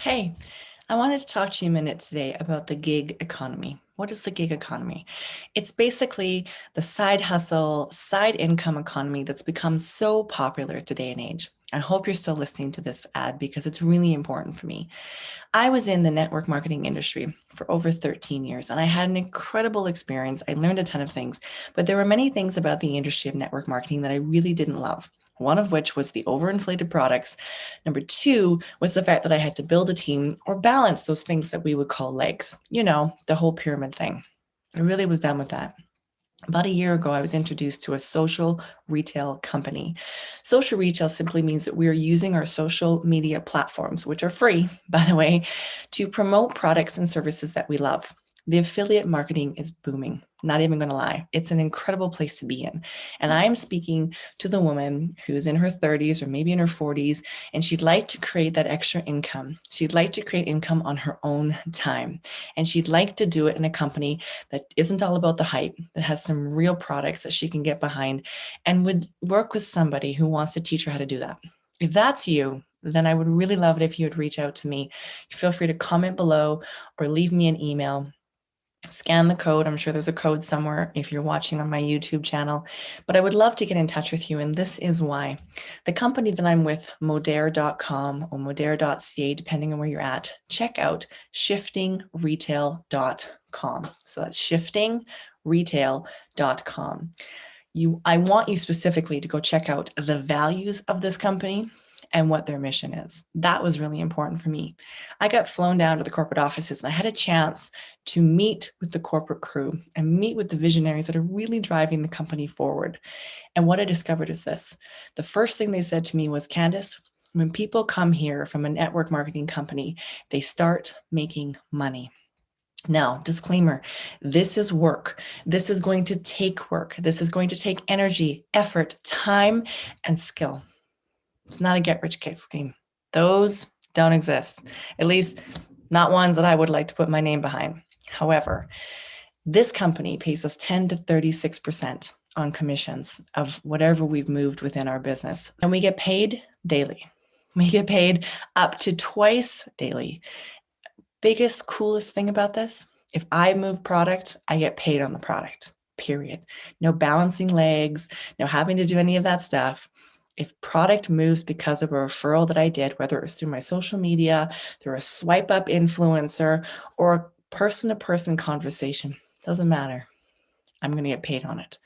Hey, I wanted to talk to you a minute today about the gig economy. What is the gig economy? It's basically the side hustle, side income economy that's become so popular today and age. I hope you're still listening to this ad because it's really important for me. I was in the network marketing industry for over 13 years and I had an incredible experience. I learned a ton of things, but there were many things about the industry of network marketing that I really didn't love. One of which was the overinflated products. Number two was the fact that I had to build a team or balance those things that we would call legs, the whole pyramid thing. I really was done with that. About a year ago, I was introduced to a social retail company. Social retail simply means that we are using our social media platforms, which are free, by the way, to promote products and services that we love. The affiliate marketing is booming. Not even going to lie. It's an incredible place to be in. And I am speaking to the woman who's in her 30s or maybe in her 40s, and she'd like to create that extra income. She'd like to create income on her own time. And she'd like to do it in a company that isn't all about the hype, that has some real products that she can get behind, and would work with somebody who wants to teach her how to do that. If that's you, then I would really love it if you would reach out to me. Feel free to comment below or leave me an email. Scan the code. I'm sure there's a code somewhere if you're watching on my YouTube channel, but I would love to get in touch with you. And this is why. The company that I'm with, modere.com or modere.ca, depending on where you're at, check out shiftingretail.com. So that's shiftingretail.com. I want you specifically to go check out the values of this company and what their mission is. That was really important for me. I got flown down to the corporate offices and I had a chance to meet with the corporate crew and meet with the visionaries that are really driving the company forward. And what I discovered is this. The first thing they said to me was, Candice, when people come here from a network marketing company, they start making money. Now, disclaimer, this is work. This is going to take work. This is going to take energy, effort, time, and skill. It's not a get-rich-quick scheme. Those don't exist, at least not ones that I would like to put my name behind. However, this company pays us 10 to 36% on commissions of whatever we've moved within our business. And we get paid daily. We get paid up to twice daily. Biggest, coolest thing about this, if I move product, I get paid on the product, period. No balancing legs, no having to do any of that stuff. If product moves because of a referral that I did, whether it was through my social media, through a swipe up influencer, or a person-to-person conversation, doesn't matter. I'm going to get paid on it.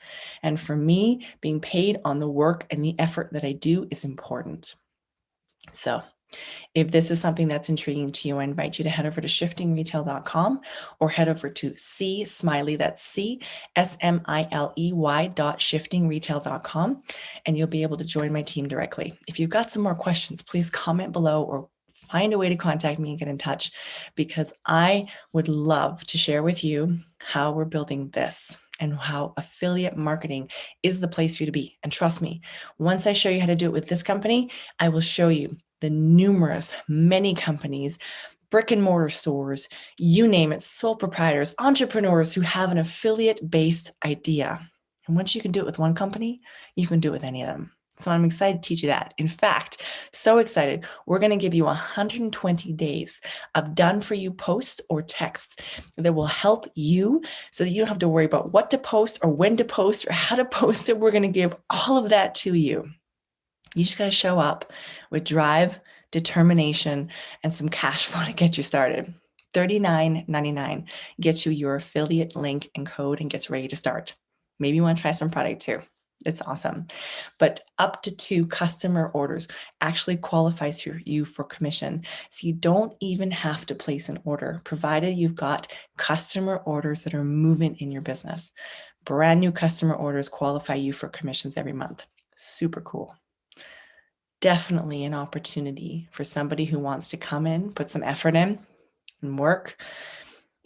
And for me, being paid on the work and the effort that I do is important. So if this is something that's intriguing to you, I invite you to head over to shiftingretail.com or head over to Smiley, that's CSMILEY.shiftingretail.com, and you'll be able to join my team directly. If you've got some more questions, please comment below or find a way to contact me and get in touch, because I would love to share with you how we're building this and how affiliate marketing is the place for you to be. And trust me, once I show you how to do it with this company, I will show you the many companies, brick and mortar stores, you name it, sole proprietors, entrepreneurs who have an affiliate-based idea. And once you can do it with one company, you can do it with any of them. So I'm excited to teach you that. In fact, so excited, we're going to give you 120 days of done-for-you posts or text that will help you so that you don't have to worry about what to post or when to post or how to post it. We're going to give all of that to you. You just got to show up with drive, determination, and some cash flow to get you started. $39.99 gets you your affiliate link and code and gets ready to start. Maybe you want to try some product too. It's awesome. But up to 2 customer orders actually qualifies you for commission. So you don't even have to place an order, provided you've got customer orders that are moving in your business. Brand new customer orders qualify you for commissions every month. Super cool. Definitely an opportunity for somebody who wants to come in, put some effort in, and work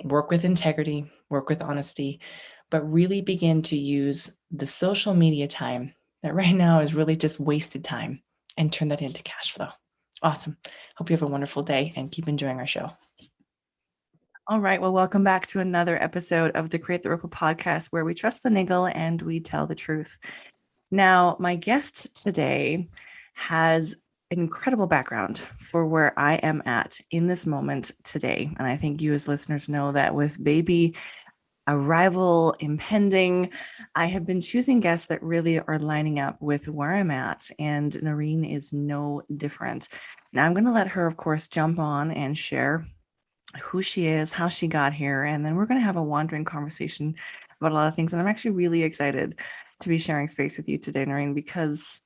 with integrity, work with honesty, but really begin to use the social media time that right now is really just wasted time and turn that into cash flow. Awesome. Hope you have a wonderful day and keep enjoying our show. All right. Well, welcome back to another episode of the Create the Ripple podcast, where we trust the niggle and we tell the truth. Now, my guest today has incredible background for where I am at in this moment today. And I think you as listeners know that with baby arrival impending, I have been choosing guests that really are lining up with where I'm at. And Noreen is no different. Now I'm going to let her, of course, jump on and share who she is, how she got here. And then we're going to have a wandering conversation about a lot of things. And I'm actually really excited to be sharing space with you today, Noreen, because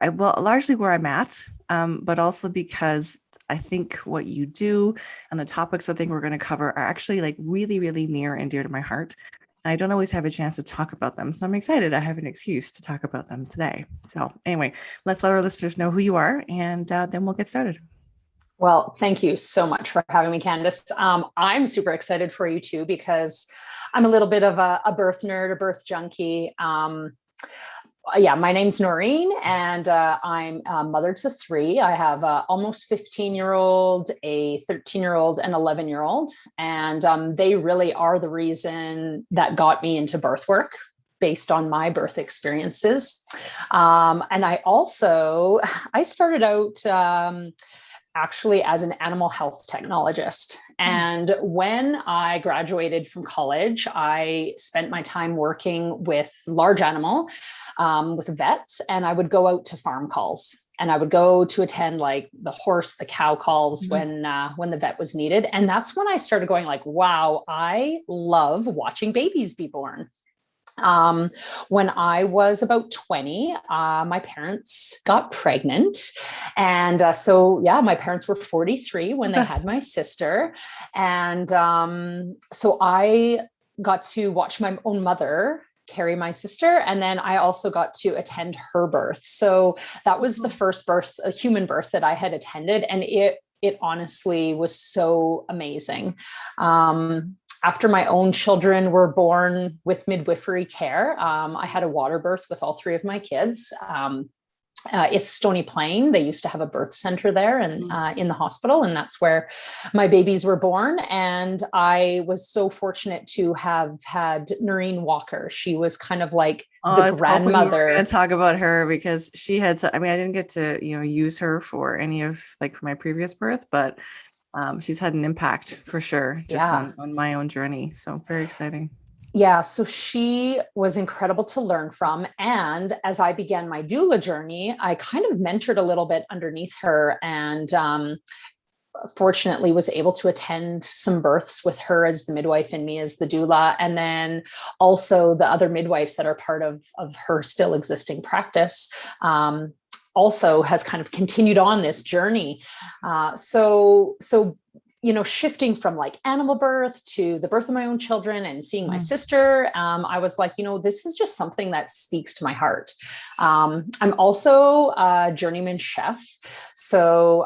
largely where I'm at, but also because I think what you do and the topics I think we're going to cover are actually like really, really near and dear to my heart. And I don't always have a chance to talk about them. So I'm excited I have an excuse to talk about them today. So anyway, let's let our listeners know who you are, and then we'll get started. Well, thank you so much for having me, Candice. I'm super excited for you too, because I'm a little bit of a birth nerd, a birth junkie. My name's Noreen, and I'm a mother to three. I have a almost 15-year-old, a 13-year-old, and 11-year-old. And they really are the reason that got me into birth work based on my birth experiences. And I started out actually as an animal health technologist. And when I graduated from college, I spent my time working with large animal, with vets, and I would go out to farm calls. And I would go to attend like the horse, the cow calls when the vet was needed. And that's when I started going like, wow, I love watching babies be born. When I was about 20, my parents got pregnant. And my parents were 43 when they had my sister. And so I got to watch my own mother carry my sister. And then I also got to attend her birth. So that was the first birth, a human birth that I had attended. And it honestly was so amazing. After my own children were born with midwifery care, I had a water birth with all three of my kids. It's Stony Plain. They used to have a birth center there and in the hospital, and that's where my babies were born. And I was so fortunate to have had Noreen Walker. She was kind of like the grandmother. We're going to talk about her because she had, I didn't get to, use her for any of for my previous birth, but she's had an impact for sure, just on my own journey. So very exciting. Yeah, so she was incredible to learn from. And as I began my doula journey, I kind of mentored a little bit underneath her, and fortunately was able to attend some births with her as the midwife and me as the doula. And then also the other midwives that are part of her still existing practice. Also has kind of continued on this journey. Shifting from like animal birth to the birth of my own children and seeing my sister, I was like, this is just something that speaks to my heart. I'm also a journeyman chef. So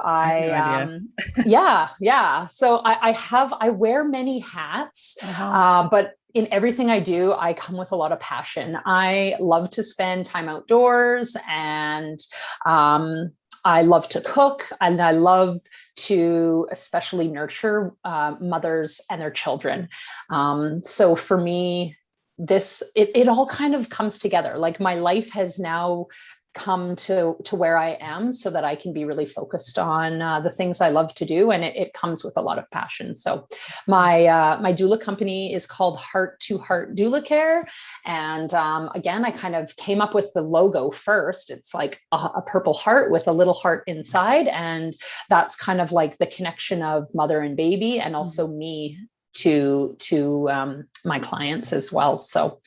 So I wear many hats, but in everything I do, I come with a lot of passion. I love to spend time outdoors, and I love to cook, and I love to especially nurture mothers and their children. So for me, it all kind of comes together. Like my life has now come to where I am so that I can be really focused on the things I love to do. And it comes with a lot of passion. So my doula company is called Heart to Heart Doula Care. And again, I kind of came up with the logo first. It's like a purple heart with a little heart inside. And that's kind of like the connection of mother and baby, and also me to my clients as well. So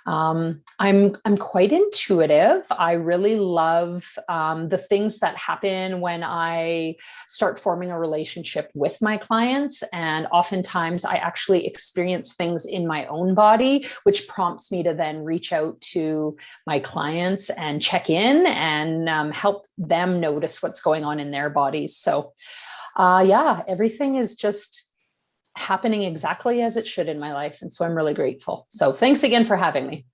I'm quite intuitive. I really love the things that happen when I start forming a relationship with my clients. And oftentimes I actually experience things in my own body, which prompts me to then reach out to my clients and check in and help them notice what's going on in their bodies. So everything is just happening exactly as it should in my life. And so I'm really grateful. So thanks again for having me.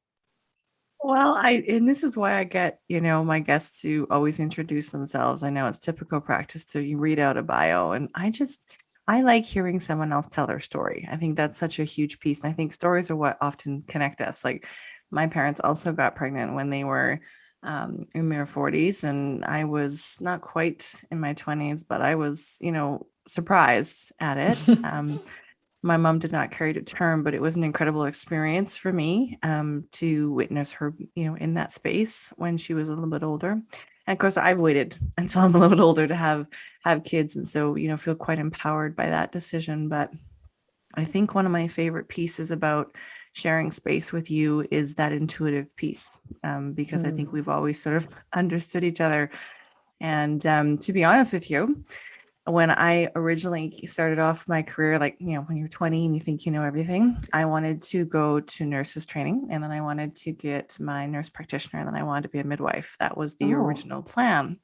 Well, and this is why I get, my guests to always introduce themselves. I know it's typical practice to you read out a bio, and I like hearing someone else tell their story. I think that's such a huge piece. And I think stories are what often connect us. Like my parents also got pregnant when they were in their 40s, and I was not quite in my 20s, but I was, surprised at it. My mom did not carry to term, but it was an incredible experience for me to witness her, in that space when she was a little bit older. And of course, I've waited until I'm a little bit older to have kids, and so feel quite empowered by that decision. But I think one of my favorite pieces about sharing space with you is that intuitive piece, because I think we've always sort of understood each other. And to be honest with you, when I originally started off my career, like, when you're 20 and you think you know everything, I wanted to go to nurses training, and then I wanted to get my nurse practitioner, and then I wanted to be a midwife. That was the original plan.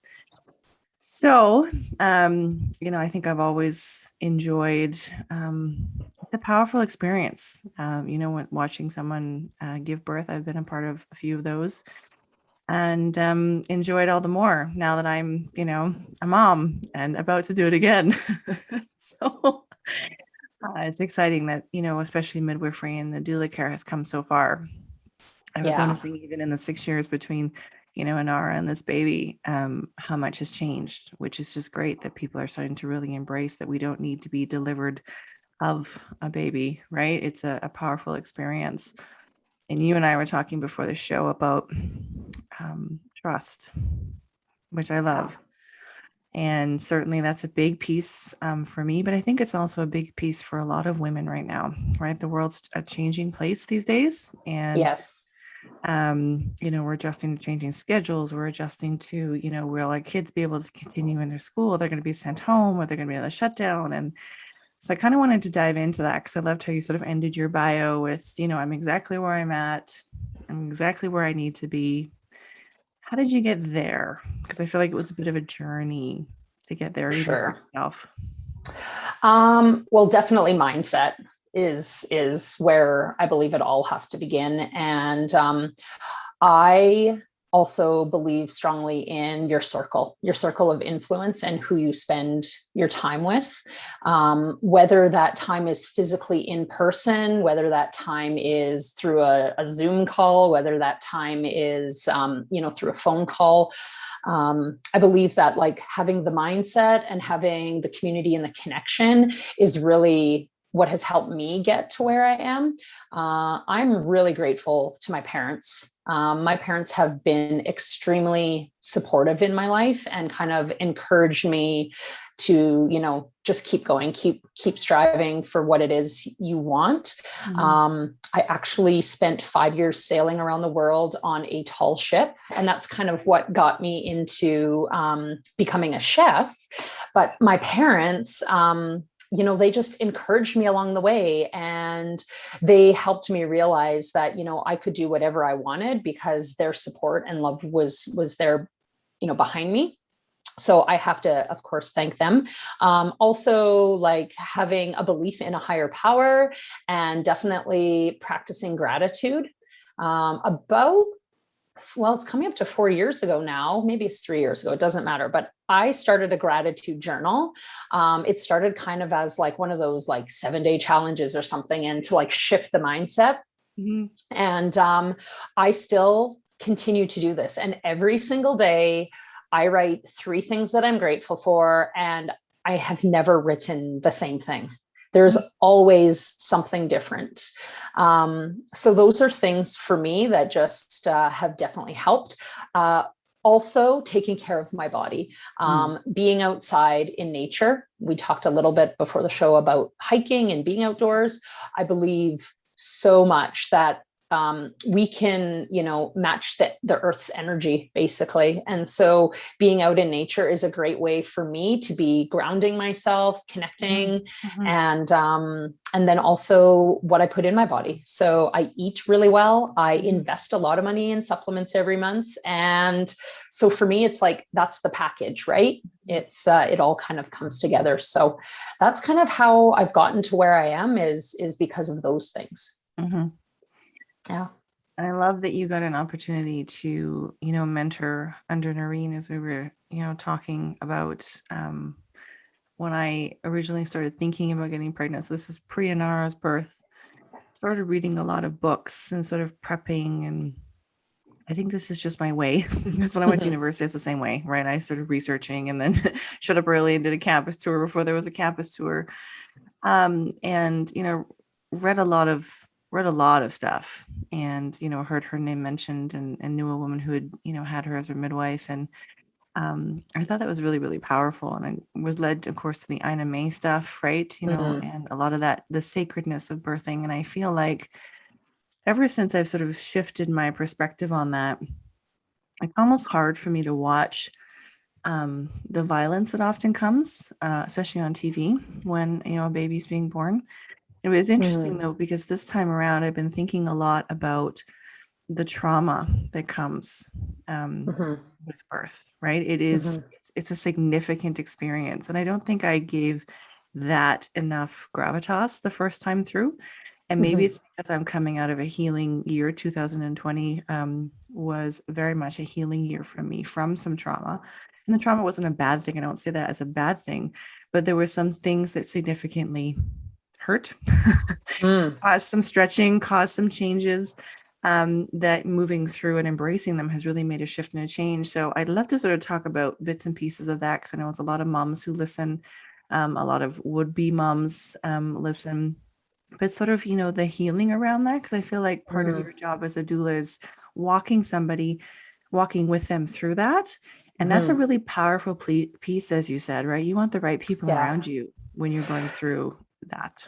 So, I think I've always enjoyed the powerful experience, when watching someone give birth. I've been a part of a few of those, and enjoyed all the more now that I'm, a mom and about to do it again. So it's exciting that, especially midwifery and the doula care has come so far. I was noticing even in the 6 years between, Anara and this baby, how much has changed, which is just great that people are starting to really embrace that we don't need to be delivered of a baby, right? It's a powerful experience. And you and I were talking before the show about trust, which I love. And certainly that's a big piece for me, but I think it's also a big piece for a lot of women right now, right? The world's a changing place these days. And yes. We're adjusting to changing schedules. We're adjusting to, will our kids be able to continue in their school? They're going to be sent home, or they're going to be on a shutdown. And so I kind of wanted to dive into that because I loved how you sort of ended your bio with, I'm exactly where I'm at. I'm exactly where I need to be. How did you get there? Because I feel like it was a bit of a journey to get there, even for yourself. Well, definitely mindset is where I believe it all has to begin. And I also believe strongly in your circle of influence and who you spend your time with, whether that time is physically in person, whether that time is through a Zoom call, whether that time is, through a phone call. I believe that like having the mindset and having the community and the connection is really what has helped me get to where I am. I'm really grateful to my parents. My parents have been extremely supportive in my life and kind of encouraged me to, just keep going, keep striving for what it is you want. I actually spent 5 years sailing around the world on a tall ship, and that's kind of what got me into becoming a chef. But my parents, they just encouraged me along the way, and they helped me realize that, I could do whatever I wanted because their support and love was there, behind me. So I have to, of course, thank them. Also, like having a belief in a higher power and definitely practicing gratitude. It's coming up to 4 years ago now, maybe it's 3 years ago, it doesn't matter. But I started a gratitude journal. It started kind of as like one of those like 7-day challenges or something, and to like shift the mindset. And I still continue to do this. And every single day, I write 3 things that I'm grateful for, and I have never written the same thing. There's always something different. So those are things for me that just have definitely helped. Also, taking care of my body, being outside in nature. We talked a little bit before the show about hiking and being outdoors. I believe so much that we can, match the Earth's energy, basically. And so being out in nature is a great way for me to be grounding myself, connecting, and then also what I put in my body. So I eat really well. I invest a lot of money in supplements every month. And so for me, it's like, that's the package, right? It's, it all kind of comes together. So that's kind of how I've gotten to where I am is because of those things. Yeah. I love that you got an opportunity to, mentor under Noreen, as we were, talking about when I originally started thinking about getting pregnant. So this is pre-Anara's birth. Started reading a lot of books and sort of prepping and I think this is just my way. Because when I went to university, it's the same way, right? I started researching and then showed up early and did a campus tour before there was a campus tour. And read a lot of stuff, and heard her name mentioned, and knew a woman who had had her as her midwife, and I thought that was really, really powerful. And I was led, of course, to the Ina May stuff, right? Mhm. And a lot of that, the sacredness of birthing. And I feel like ever since I've sort of shifted my perspective on that, it's almost hard for me to watch the violence that often comes, especially on TV when a baby's being born. It was interesting Mhm. though, because this time around I've been thinking a lot about the trauma that comes Mhm. with birth, right? It's a significant experience. And I don't think I gave that enough gravitas the first time through. And maybe Mhm. it's because I'm coming out of a healing year. 2020 was very much a healing year for me from some trauma. And the trauma wasn't a bad thing. I don't say that as a bad thing, but there were some things that significantly hurt, Mhm. caused some stretching, caused some changes, that moving through and embracing them has really made a shift and a change. So I'd love to sort of talk about bits and pieces of that, because I know it's a lot of moms who listen, a lot of would-be moms listen, but sort of, the healing around that, because I feel like part of Mhm. your job as a doula is walking somebody, walking with them through that. And that's a Mhm. really powerful piece, as you said, right? You want the right people Yeah. around you when you're going through that.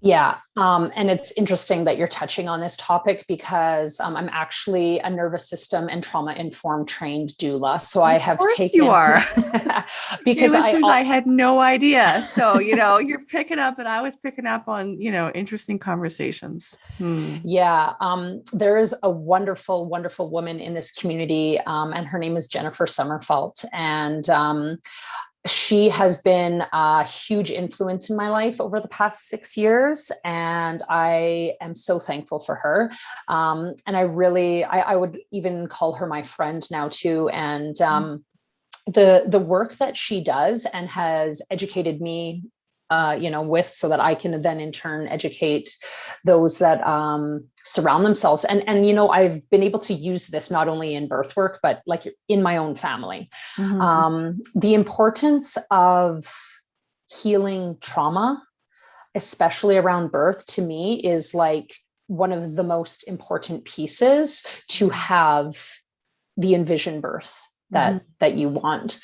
Yeah. And it's interesting that you're touching on this topic because I'm actually a nervous system and trauma informed trained doula. So Of I have course you taken, are. Hey, because listeners, I had no idea. So, you're picking up, and I was picking up on, interesting conversations. yeah, there is a wonderful, wonderful woman in this community, and her name is Jennifer Sommerfelt. And she has been a huge influence in my life over the past 6 years, and I am so thankful for her. And I would even call her my friend now too. And the work that she does and has educated me, with, so that I can then in turn educate those that surround themselves. And I've been able to use this not only in birth work, but like in my own family. Mm-hmm. The importance of healing trauma, especially around birth, to me is like one of the most important pieces to have the envisioned birth Mm-hmm. that you want.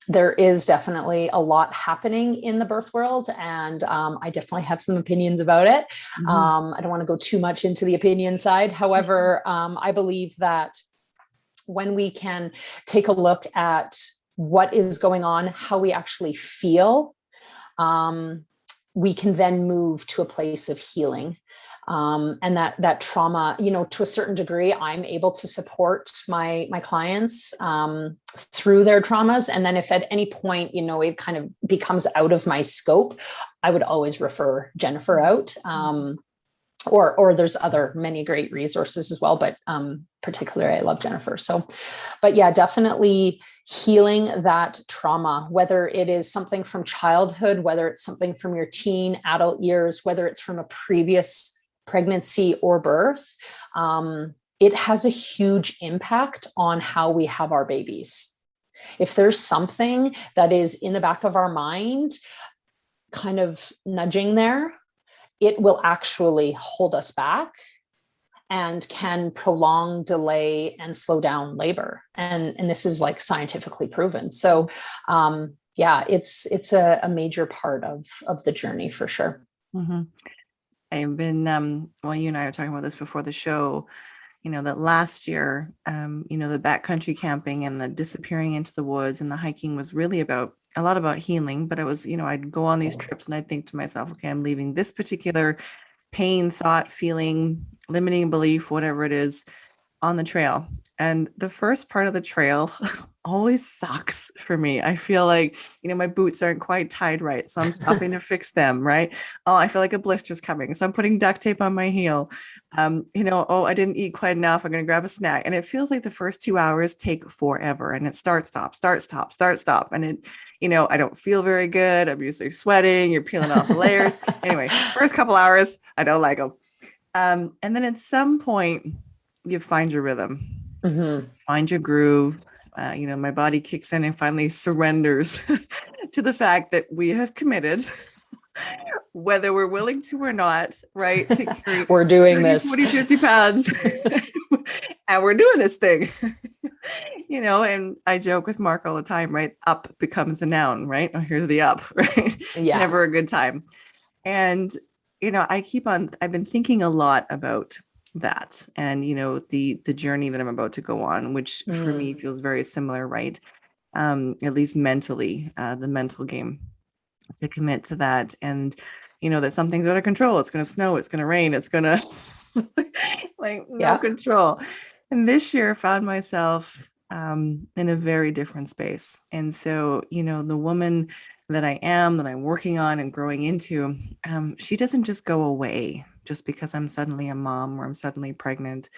There is definitely a lot happening in the birth world, and I definitely have some opinions about it. Mm-hmm. I don't want to go too much into the opinion side. However, I believe that when we can take a look at what is going on, how we actually feel, um, we can then move to a place of healing. And that trauma, to a certain degree, I'm able to support my clients through their traumas. And then if at any point, it kind of becomes out of my scope, I would always refer Jennifer out. Or there's other many great resources as well, but particularly I love Jennifer. So, but yeah, definitely healing that trauma, whether it is something from childhood, whether it's something from your teen, adult years, whether it's from a previous pregnancy or birth, it has a huge impact on how we have our babies. If there's something that is in the back of our mind, kind of nudging there, it will actually hold us back and can prolong, delay, and slow down labor. And this is like scientifically proven. So yeah, it's a major part of the journey for sure. Mm-hmm. I've been, well, you and I were talking about this before the show, that last year, the backcountry camping and the disappearing into the woods and the hiking was really a lot about healing. But it was, I'd go on these trips and I'd think to myself, okay, I'm leaving this particular pain, thought, feeling, limiting belief, whatever it is, on the trail. And the first part of the trail always sucks for me. I feel like, my boots aren't quite tied right. So I'm stopping to fix them, right? Oh, I feel like a blister's coming. So I'm putting duct tape on my heel. Oh, I didn't eat quite enough. I'm going to grab a snack. And it feels like the first 2 hours take forever. And it start, stop, start, stop, start, stop. And I don't feel very good. I'm usually sweating. You're peeling off the layers. Anyway, first couple hours, I don't like them. And then at some point, you find your rhythm, Mm-hmm. find your groove. My body kicks in and finally surrenders to the fact that we have committed, whether we're willing to or not, right? To carry We're doing 30, this. 40, 50 pounds and we're doing this thing, and I joke with Mark all the time, right? Up becomes a noun, right? Oh, here's the up, right? Yeah. Never a good time. And, I've been thinking a lot about that and, the journey that I'm about to go on, which for me feels very similar, right? At least mentally, the mental game to commit to that. And, that something's out of control. It's going to snow. It's going to rain. It's going to like no control. And this year I found myself in a very different space. And so, the woman that I am, that I'm working on and growing into, she doesn't just go away just because I'm suddenly a mom or I'm suddenly pregnant.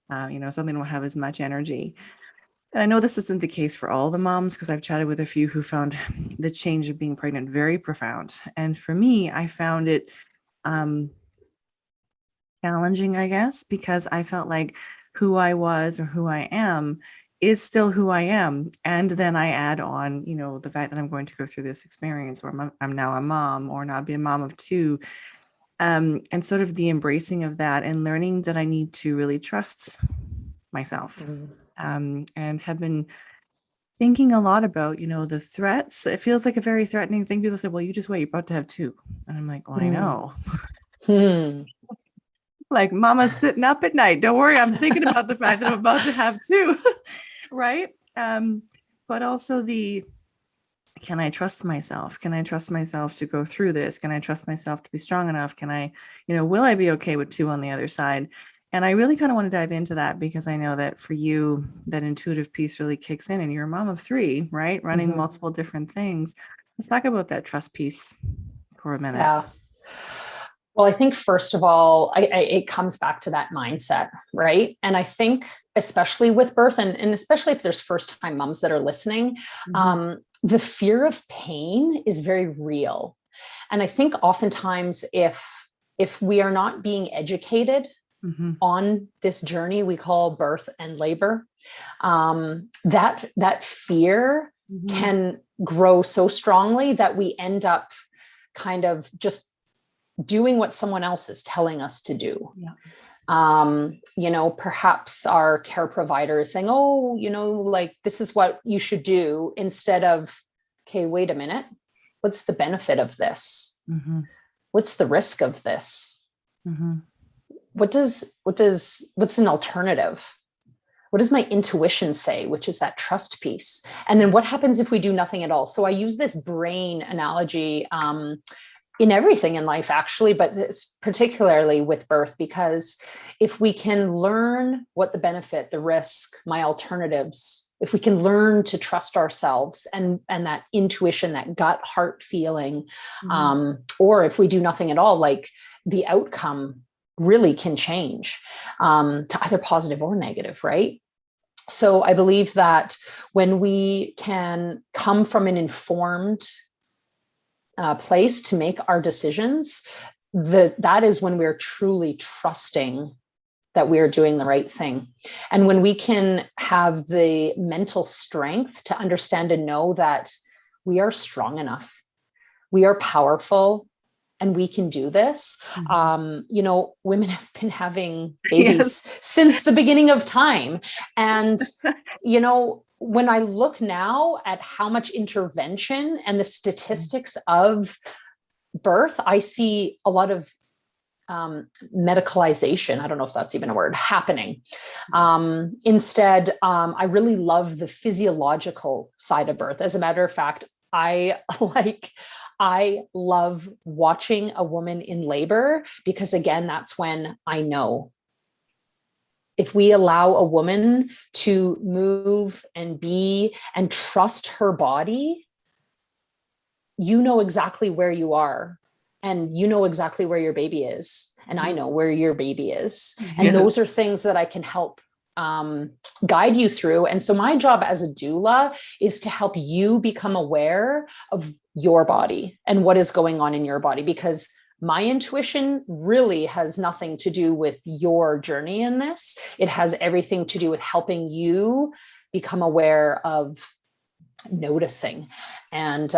Suddenly don't have as much energy. And I know this isn't the case for all the moms because I've chatted with a few who found the change of being pregnant very profound. And for me, I found it challenging, I guess, because I felt like who I was or who I am is still who I am. And then I add on, the fact that I'm going to go through this experience where I'm now a mom or not be a mom of two. And sort of the embracing of that and learning that I need to really trust myself. And have been thinking a lot about, the threats. It feels like a very threatening thing. People say, well, you just wait, you're about to have two. And I'm like, well, I know. Like mama's sitting up at night. Don't worry. I'm thinking about the fact that I'm about to have two. Right. But also can I trust myself? Can I trust myself to go through this? Can I trust myself to be strong enough? Can I, will I be okay with two on the other side? And I really kind of want to dive into that because I know that for you, that intuitive piece really kicks in and you're a mom of three, right? Running multiple different things. Let's talk about that trust piece for a minute. Yeah. Well, I think first of all, it comes back to that mindset, right? And I think especially with birth and especially if there's first-time moms that are listening, the fear of pain is very real. And I think oftentimes if we are not being educated on this journey we call birth and labor, that fear can grow so strongly that we end up kind of just doing what someone else is telling us to do. Perhaps our care provider is saying, oh, like this is what you should do, instead of, okay, wait a minute, what's the benefit of this? What's the risk of this? What's an alternative? What does my intuition say, which is that trust piece? And then what happens if we do nothing at all? So I use this brain analogy in everything in life, actually, but particularly with birth, because if we can learn what the benefit, the risk, my alternatives, if we can learn to trust ourselves and that intuition, that gut heart feeling, or if we do nothing at all, like the outcome really can change to either positive or negative, right? So I believe that when we can come from an informed place to make our decisions, that is when we're truly trusting that we're doing the right thing. And when we can have the mental strength to understand and know that we are strong enough, we are powerful, and we can do this. Women have been having babies since the beginning of time. And, when I look now at how much intervention and the statistics of birth, I see a lot of medicalization. I don't know if that's even a word, happening. Instead, I really love the physiological side of birth. As a matter of fact, I love watching a woman in labor because, again, that's when I know. If we allow a woman to move and be and trust her body, you know exactly where you are, and you know exactly where your baby is, and I know where your baby is. And those are things that I can help guide you through. And so my job as a doula is to help you become aware of your body and what is going on in your body, because my intuition really has nothing to do with your journey in this. It has everything to do with helping you become aware of noticing. And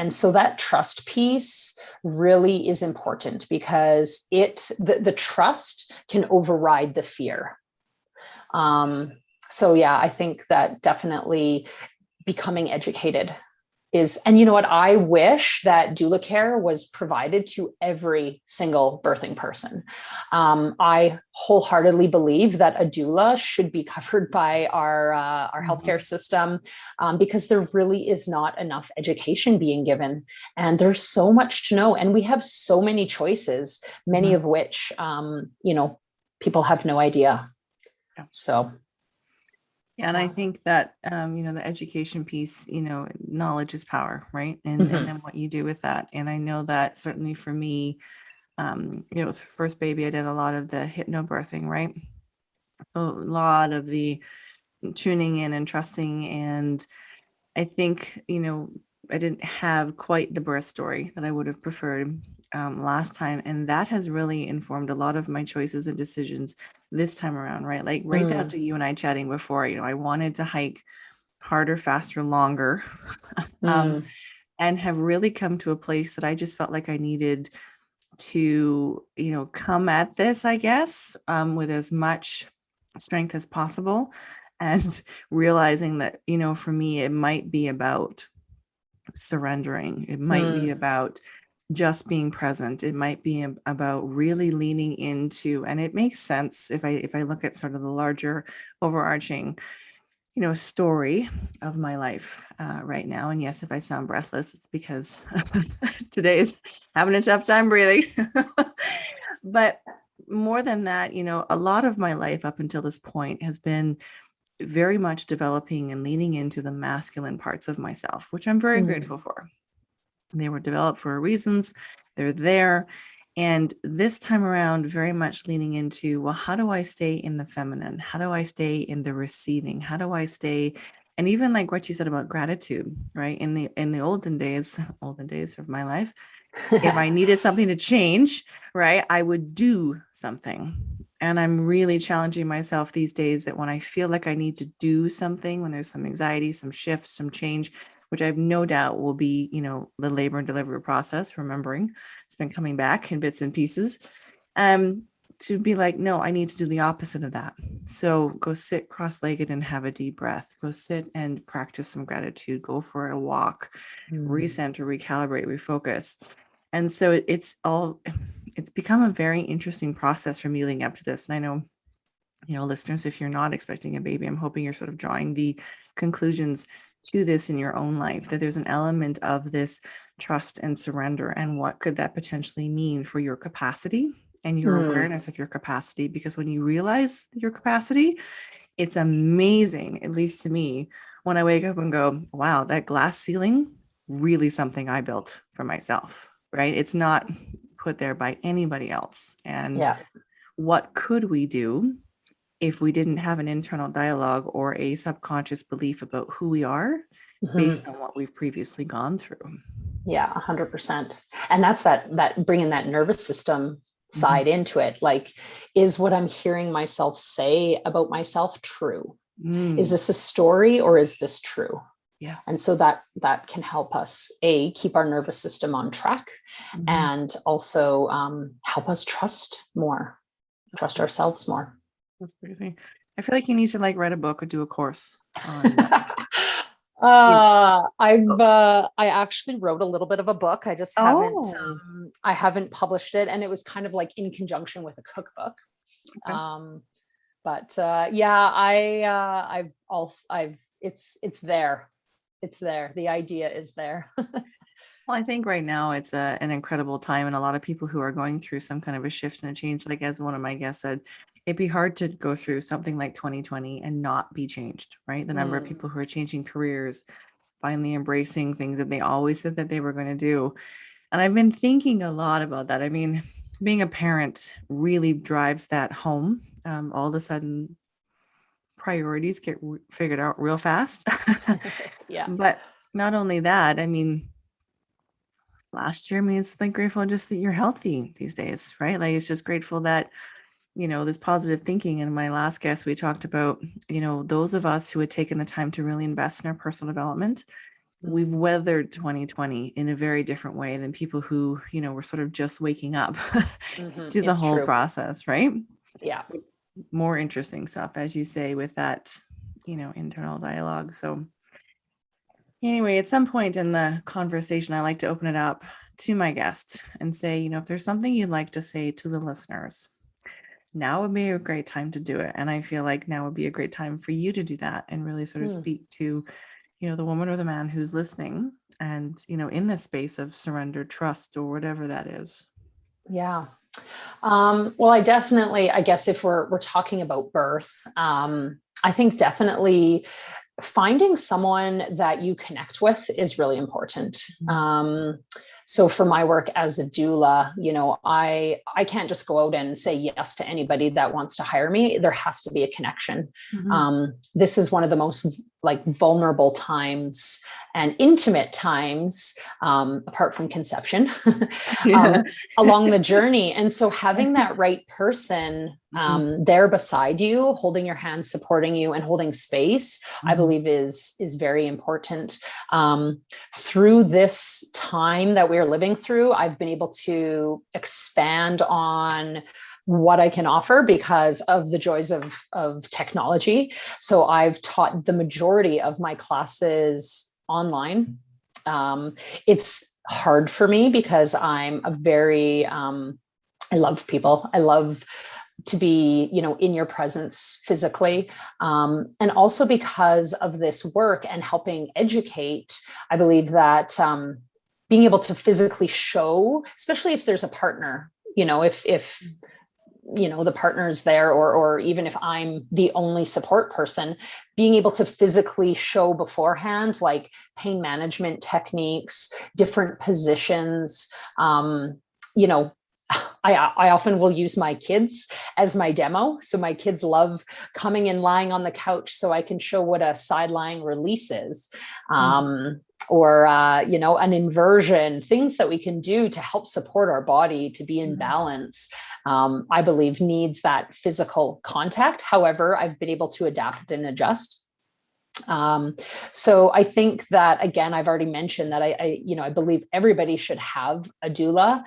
so that trust piece really is important, because the trust can override the fear. So yeah, I think that definitely becoming educated is, and you know what, I wish that doula care was provided to every single birthing person. I wholeheartedly believe that a doula should be covered by our healthcare system, because there really is not enough education being given, and there's so much to know, and we have so many choices, many of which, people have no idea. So. And I think that, the education piece, knowledge is power, right? And then what you do with that. And I know that certainly for me, with first baby, I did a lot of the hypnobirthing, right? A lot of the tuning in and trusting. And I think, I didn't have quite the birth story that I would have preferred last time. And that has really informed a lot of my choices and decisions this time around, right? Like right down to you and I chatting before, I wanted to hike harder, faster, longer, and have really come to a place that I just felt like I needed to, come at this, I guess, with as much strength as possible, and realizing that, for me, it might be about surrendering. It might be about just being present. It might be about really leaning into, and it makes sense if I look at sort of the larger overarching, story of my life right now. And yes, if I sound breathless, it's because today is having a tough time breathing. But more than that, a lot of my life up until this point has been very much developing and leaning into the masculine parts of myself, which I'm very grateful for. They were developed for reasons. They're there. And this time around, very much leaning into, well, how do I stay in the feminine? How do I stay in the receiving? How do I stay? And even like what you said about gratitude, right? In the olden days of my life, if I needed something to change, right, I would do something. And I'm really challenging myself these days that when I feel like I need to do something, when there's some anxiety, some shift, some change, which I have no doubt will be, the labor and delivery process, remembering it's been coming back in bits and pieces, to be like, no, I need to do the opposite of that. So go sit cross-legged and have a deep breath. Go sit and practice some gratitude. Go for a walk, recenter, recalibrate, refocus. And so it's become a very interesting process for me leading up to this. And I know, listeners, if you're not expecting a baby, I'm hoping you're sort of drawing the conclusions to this in your own life, that there's an element of this trust and surrender. And what could that potentially mean for your capacity and your awareness of your capacity? Because when you realize your capacity, it's amazing, at least to me, when I wake up and go, wow, that glass ceiling, really something I built for myself, right? It's not put there by anybody else. And what could we do if we didn't have an internal dialogue or a subconscious belief about who we are based on what we've previously gone through? Yeah, 100%. And that's that bringing that nervous system side into it. Like, is what I'm hearing myself say about myself true? Is this a story or is this true? Yeah. And so that can help us keep our nervous system on track, and also help us trust ourselves more. That's crazy. I feel like you need to write a book or do a course on I actually wrote a little bit of a book. I just haven't published it, and it was kind of like in conjunction with a cookbook. Okay. It's there. It's there. The idea is there. Well, I think right now it's an incredible time, and a lot of people who are going through some kind of a shift and a change, like as one of my guests said, it'd be hard to go through something like 2020 and not be changed, right? The number of people who are changing careers, finally embracing things that they always said that they were going to do. And I've been thinking a lot about that. I mean, being a parent really drives that home. All of a sudden, priorities get figured out real fast. Yeah. But not only that, I mean, last year. I mean, it's like grateful just that you're healthy these days, right? Like it's just grateful that, this positive thinking. And my last guest, we talked about, those of us who had taken the time to really invest in our personal development. We've weathered 2020 in a very different way than people who, were sort of just waking up to the It's whole true. process, right? Yeah. More interesting stuff, as you say, with that, internal dialogue. So anyway, at some point in the conversation, I like to open it up to my guests and say, if there's something you'd like to say to the listeners, now would be a great time to do it. And I feel like now would be a great time for you to do that and really sort of speak to, the woman or the man who's listening and, in this space of surrender, trust, or whatever that is. Yeah. Well, I guess if we're talking about birth, I think definitely finding someone that you connect with is really important. So for my work as a doula, I can't just go out and say yes to anybody that wants to hire me. There has to be a connection. This is one of the most vulnerable times and intimate times, apart from conception, along the journey. And so having that right person there beside you, holding your hand, supporting you, and holding space, I believe is very important. Through this time that we're living through, I've been able to expand on what I can offer because of the joys of technology. So I've taught the majority of my classes online. It's hard for me because I'm a very, I love people. I love to be, in your presence physically. And also because of this work and helping educate, I believe that being able to physically show, especially if there's a partner, if the partner is there, or even if I'm the only support person, being able to physically show beforehand, like pain management techniques, different positions, I often will use my kids as my demo. So my kids love coming and lying on the couch so I can show what a side lying release is. Or, an inversion, things that we can do to help support our body to be in balance, I believe needs that physical contact. However, I've been able to adapt and adjust. So I think that, again, I've already mentioned that I believe everybody should have a doula.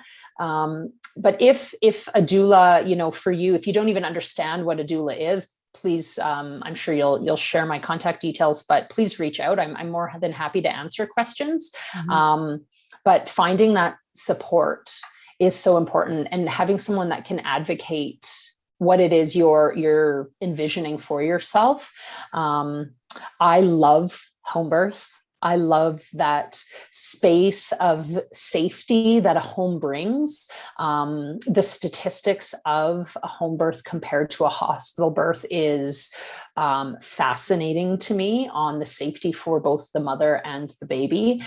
But if a doula, for you, if you don't even understand what a doula is, please, I'm sure you'll share my contact details, but please reach out. I'm more than happy to answer questions. But finding that support is so important, and having someone that can advocate what it is you're envisioning for yourself. I love home birth. I love that space of safety that a home brings. The statistics of a home birth compared to a hospital birth is fascinating to me, on the safety for both the mother and the baby.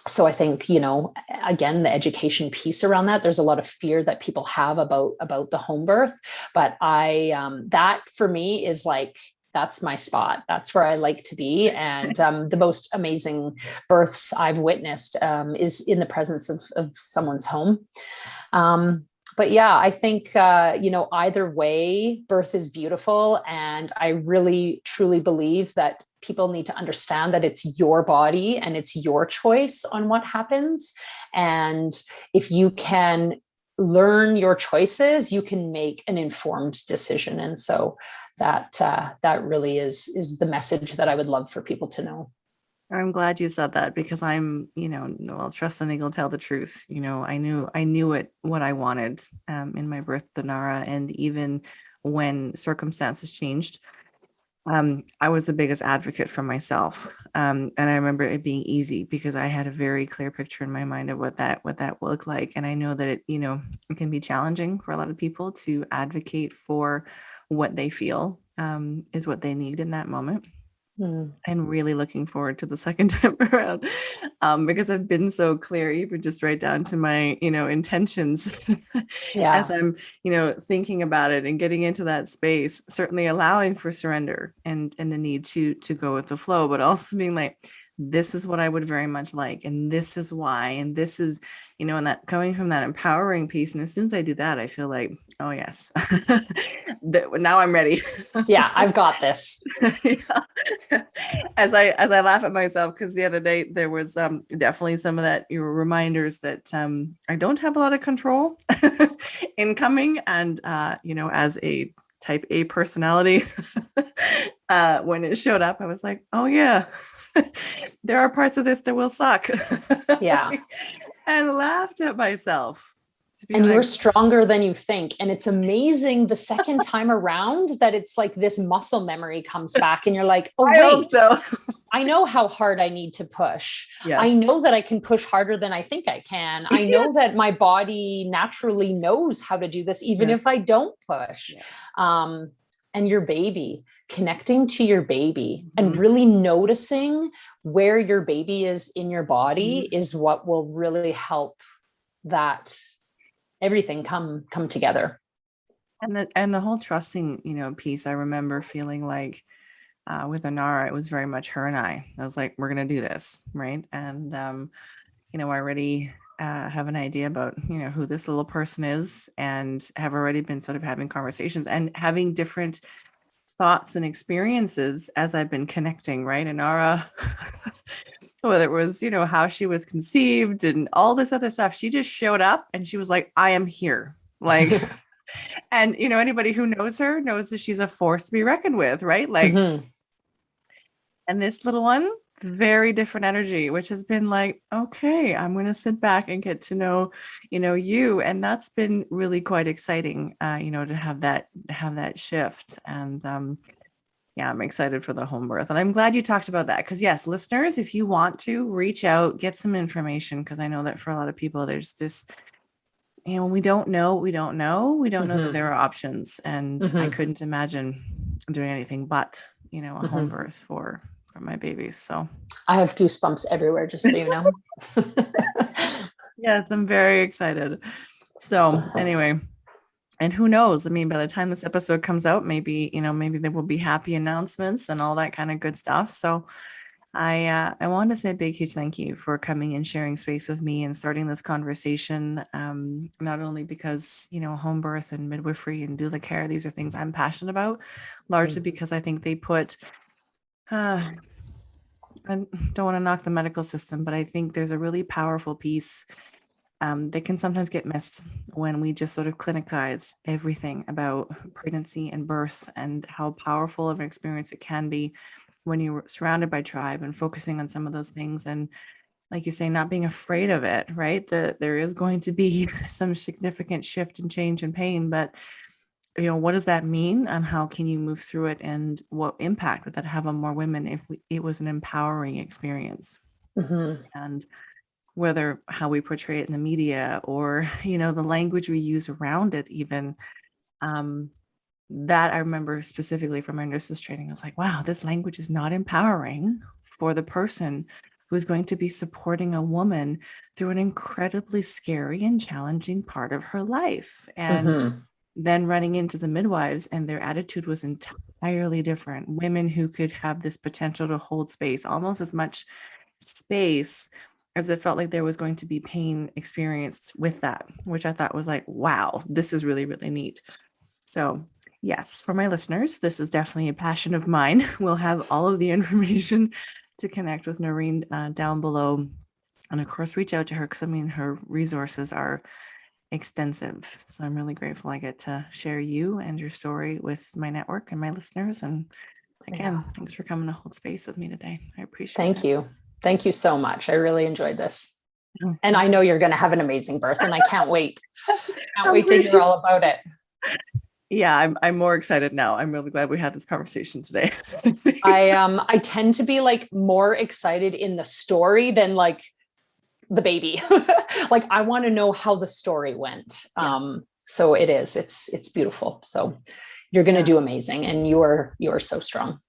So I think, again, the education piece around that, there's a lot of fear that people have about the home birth, but that for me is that's my spot. That's where I like to be. And the most amazing births I've witnessed is in the presence of someone's home. But yeah, I think, either way, birth is beautiful. And I really, truly believe that people need to understand that it's your body and it's your choice on what happens. And if you can learn your choices, you can make an informed decision. And so that really is the message that I would love for people to know. I'm glad you said that, because I'm, well, trust and eagle tell the truth. I knew what I wanted in my birth, the Nara, and even when circumstances changed, I was the biggest advocate for myself. And I remember it being easy because I had a very clear picture in my mind of what that will look like. And I know that it can be challenging for a lot of people to advocate for what they feel is what they need in that moment. I'm really looking forward to the second time around, because I've been so clear, even just right down to my, intentions as I'm, thinking about it and getting into that space, certainly allowing for surrender and the need to go with the flow, but also being like, this is what I would very much like, and this is why, and this is, and that coming from that empowering piece. And as soon as I do that, I feel like, oh yes, now I'm ready. Yeah, I've got this. Yeah. As I laugh at myself, because the other day there was definitely some of that, your reminders that I don't have a lot of control in coming, and as a type A personality, when it showed up, I was like, oh yeah, there are parts of this that will suck. Yeah. And laughed at myself. And you're stronger than you think. And it's amazing the second time around that it's like this muscle memory comes back and you're like, oh, I hope so. I know how hard I need to push. Yeah. I know that I can push harder than I think I can. I know that my body naturally knows how to do this, even if I don't push. Yeah. And your baby, connecting to your baby and really noticing where your baby is in your body is what will really help that everything come together. And the whole trusting, piece, I remember feeling like with Anara, it was very much her and I was like, we're going to do this. Right. And, I already have an idea about, who this little person is, and have already been sort of having conversations and having different thoughts and experiences as I've been connecting. Right. Anara, whether it was, how she was conceived and all this other stuff, she just showed up and she was like, I am here. Like, and, anybody who knows her knows that she's a force to be reckoned with. Right. Like, and this little one, very different energy, which has been like, okay, I'm going to sit back and get to know, you. And that's been really quite exciting, to have that shift. And, yeah, I'm excited for the home birth. And I'm glad you talked about that. Because yes, listeners, if you want to reach out, get some information, because I know that for a lot of people, there's this, we don't know that there are options. And I couldn't imagine doing anything but, a home birth for my babies. So I have goosebumps everywhere, just so you know. Yes, I'm very excited. So anyway, and who knows? I mean, by the time this episode comes out, maybe there will be happy announcements and all that kind of good stuff. So I wanted to say a big, huge thank you for coming and sharing space with me and starting this conversation. Not only because, home birth and midwifery and doula care, these are things I'm passionate about, largely because I think they put, I don't want to knock the medical system, but I think there's a really powerful piece that can sometimes get missed when we just sort of clinicize everything about pregnancy and birth, and how powerful of an experience it can be when you're surrounded by tribe and focusing on some of those things. And like you say, not being afraid of it, right? That there is going to be some significant shift and change and pain, but what does that mean, and how can you move through it, and what impact would that have on more women if it was an empowering experience? And whether how we portray it in the media, or the language we use around it, even that I remember specifically from my nurses training, I was like, wow, this language is not empowering for the person who's going to be supporting a woman through an incredibly scary and challenging part of her life. And then running into the midwives, and their attitude was entirely different. Women who could have this potential to hold space, almost as much space as it felt like there was going to be pain experienced with that, which I thought was like, wow, this is really, really neat. So yes, for my listeners, this is definitely a passion of mine. We'll have all of the information to connect with Noreen down below. And of course, reach out to her, because her resources are extensive. So I'm really grateful I get to share you and your story with my network and my listeners. And again, thanks for coming to hold space with me today. I appreciate it. Thank you. Thank you so much. I really enjoyed this. And I know you're going to have an amazing birth, and I can't wait. Can't wait to hear all about it. Yeah, I'm more excited now. I'm really glad we had this conversation today. I tend to be like more excited in the story than like the baby. Like I want to know how the story went. So it's beautiful. So you're going to do amazing, and you are so strong.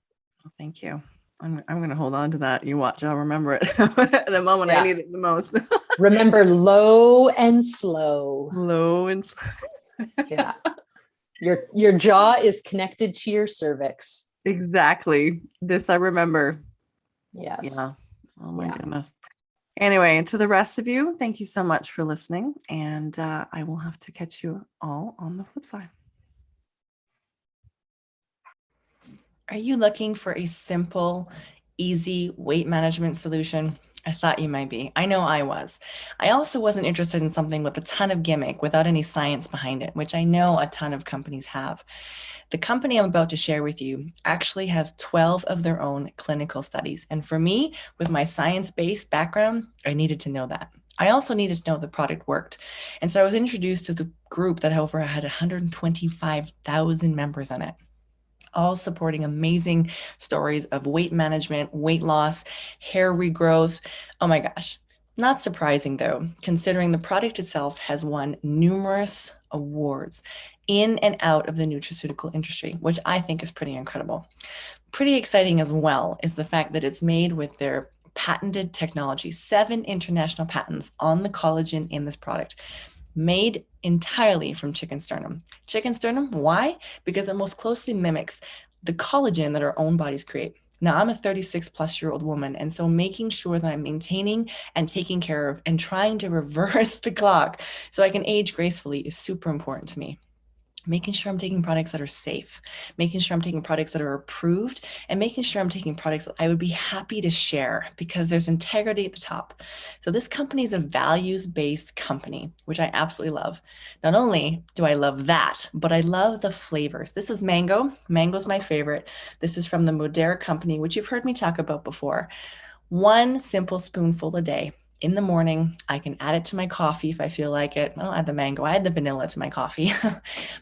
Well, thank you. I'm going to hold on to that. You watch, I'll remember it at the moment I need it the most. Remember, low and slow. Low and slow. Yeah. Your jaw is connected to your cervix. Exactly. This I remember. Yes. Yeah. Oh my Yeah. goodness. Anyway, to the rest of you, thank you so much for listening. And I will have to catch you all on the flip side. Are you looking for a simple, easy weight management solution? I thought you might be. I know I was. I also wasn't interested in something with a ton of gimmick without any science behind it, which I know a ton of companies have. The company I'm about to share with you actually has 12 of their own clinical studies. And for me, with my science-based background, I needed to know that. I also needed to know the product worked. And so I was introduced to the group that over had 125,000 members in it, all supporting amazing stories of weight management, weight loss, hair regrowth. Oh my gosh. Not surprising though, considering the product itself has won numerous awards in and out of the nutraceutical industry, which I think is pretty incredible. Pretty exciting as well is the fact that it's made with their patented technology, 7 international patents on the collagen in this product, made entirely from chicken sternum. Chicken sternum, why? Because it most closely mimics the collagen that our own bodies create. Now, I'm a 36-plus-year-old woman, and so making sure that I'm maintaining and taking care of and trying to reverse the clock so I can age gracefully is super important to me. Making sure I'm taking products that are safe, making sure I'm taking products that are approved, and making sure I'm taking products that I would be happy to share because there's integrity at the top. So this company is a values-based company, which I absolutely love. Not only do I love that, but I love the flavors. This is mango. Mango's my favorite. This is from the Modera company, which you've heard me talk about before. 1 simple spoonful a day. In the morning, I can add it to my coffee if I feel like it. I don't add the mango, I add the vanilla to my coffee,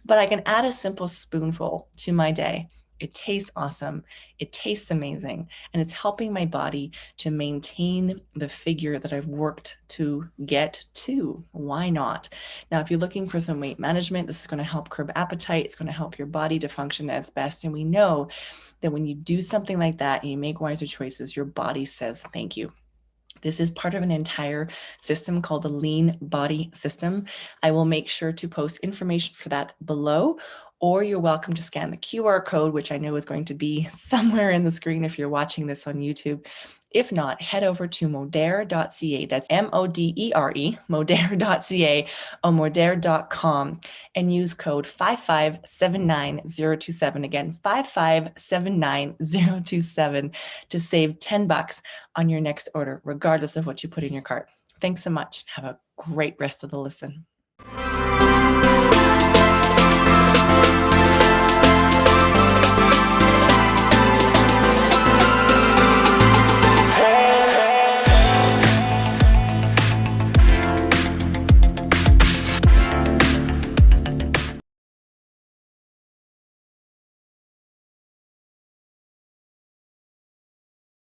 but I can add a simple spoonful to my day. It tastes awesome. It tastes amazing. And it's helping my body to maintain the figure that I've worked to get to. Why not? Now, if you're looking for some weight management, this is going to help curb appetite. It's going to help your body to function as best. And we know that when you do something like that and you make wiser choices, your body says thank you. This is part of an entire system called the Lean Body System. I will make sure to post information for that below, or you're welcome to scan the QR code, which I know is going to be somewhere in the screen if you're watching this on YouTube. If not, head over to modere.ca. That's MODERE, modere.ca, or modere.com, and use code 5579027. Again, 5579027 to save $10 on your next order, regardless of what you put in your cart. Thanks so much. Have a great rest of the listen.